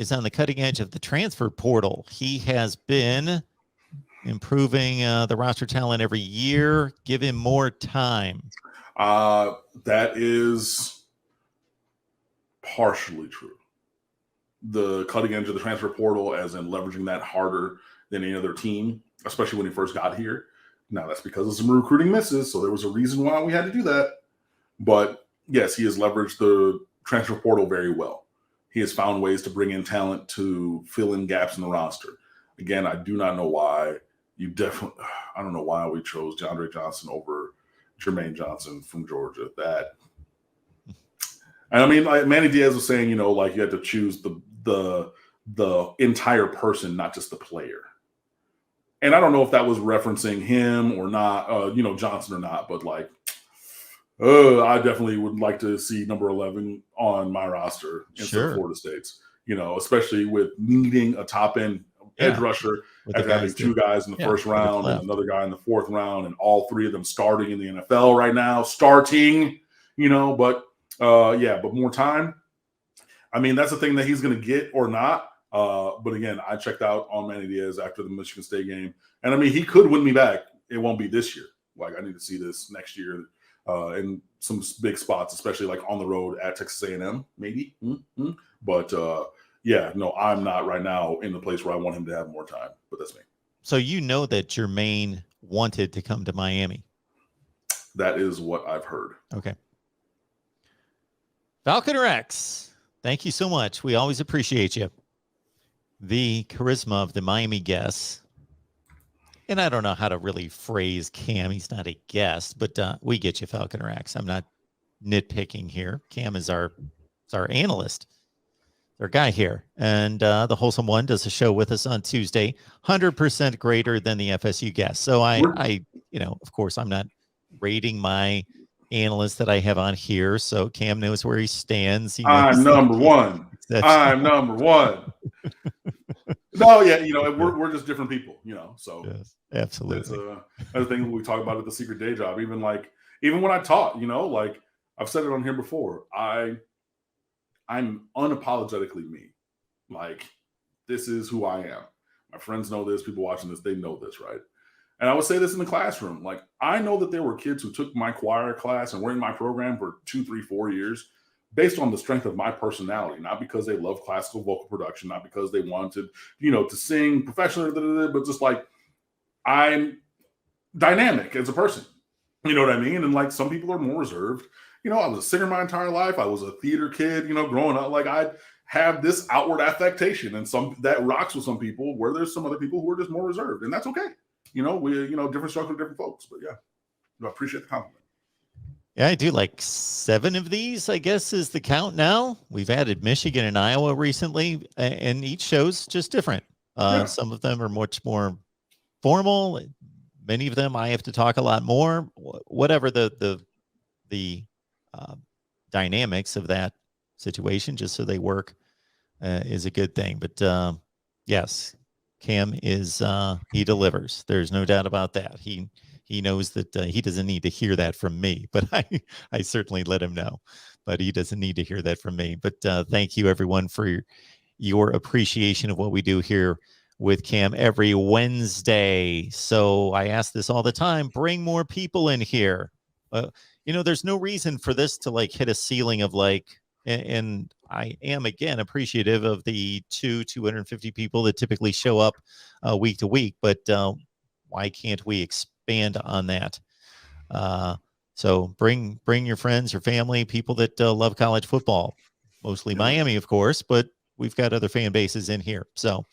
is on the cutting edge of the transfer portal. He has been improving the roster talent every year. Give him more time. That is partially true. The cutting edge of the transfer portal, as in leveraging that harder than any other team, especially when he first got here. Now, that's because of some recruiting misses, so there was a reason why we had to do that. But yes, he has leveraged the transfer portal very well. He has found ways to bring in talent to fill in gaps in the roster. Again, I do not know why I don't know why we chose DeAndre Johnson over Jermaine Johnson from Georgia. And I mean, like Manny Diaz was saying, like you had to choose the entire person, not just the player. And I don't know if that was referencing him or not, Johnson or not, but like, I definitely would like to see number 11 on my roster instead of Florida State's, especially with needing a top end edge rusher after having two guys in the first round and another guy in the fourth round, and all three of them starting in the NFL right now, but more time. I mean, that's the thing that he's going to get or not. But again, I checked out on Manny Diaz after the Michigan State game. And I mean, he could win me back. It won't be this year. Like, I need to see this next year in some big spots, especially like on the road at Texas A&M, maybe. Mm-hmm. But I'm not right now in the place where I want him to have more time. But that's me. So that Jermaine wanted to come to Miami. That is what I've heard. Okay. Falcon Rex, thank you so much. We always appreciate you. The charisma of the Miami guests. And I don't know how to really phrase Cam. He's not a guest, but we get you, Falcon Rex. I'm not nitpicking here. Cam is our analyst, our guy here. And the Wholesome One does a show with us on Tuesday, 100% greater than the FSU guest. So I of course, I'm not rating my analyst that I have on here. So Cam knows where he stands. I'm number one. I'm number one. No, yeah, we're just different people, so yes, absolutely. That's another thing we talk about at the Secret Day Job. Even when I taught, like I've said it on here before, I'm unapologetically me. Like, this is who I am. My friends know this. People watching this, they know this, right? And I would say this in the classroom. Like, I know that there were kids who took my choir class and were in my program for 2, 3, 4 years based on the strength of my personality, not because they love classical vocal production, not because they wanted, to sing professionally, but just like I'm dynamic as a person. You know what I mean? And like some people are more reserved. I was a singer my entire life. I was a theater kid, growing up. Like I have this outward affectation, and some that rocks with some people, where there's some other people who are just more reserved, and that's okay. We different strokes for different folks. But yeah, I appreciate the compliment. Yeah, I do like 7 of these, I guess, is the count now. We've added Michigan and Iowa recently, and each show's just different. Some of them are much more formal. Many of them I have to talk a lot more. Whatever the dynamics of that situation, just so they work, is a good thing. But yes, Cam is he delivers. There's no doubt about that. He knows that he doesn't need to hear that from me, but I certainly let him know. But he doesn't need to hear that from me. But thank you, everyone, for your appreciation of what we do here with Cam every Wednesday. So I ask this all the time: bring more people in here. There's no reason for this to like hit a ceiling of like, and I am again appreciative of the 250 people that typically show up week to week. But why can't we expand on that? So bring your friends, your family, people that love college football, mostly Miami, of course, but we've got other fan bases in here. So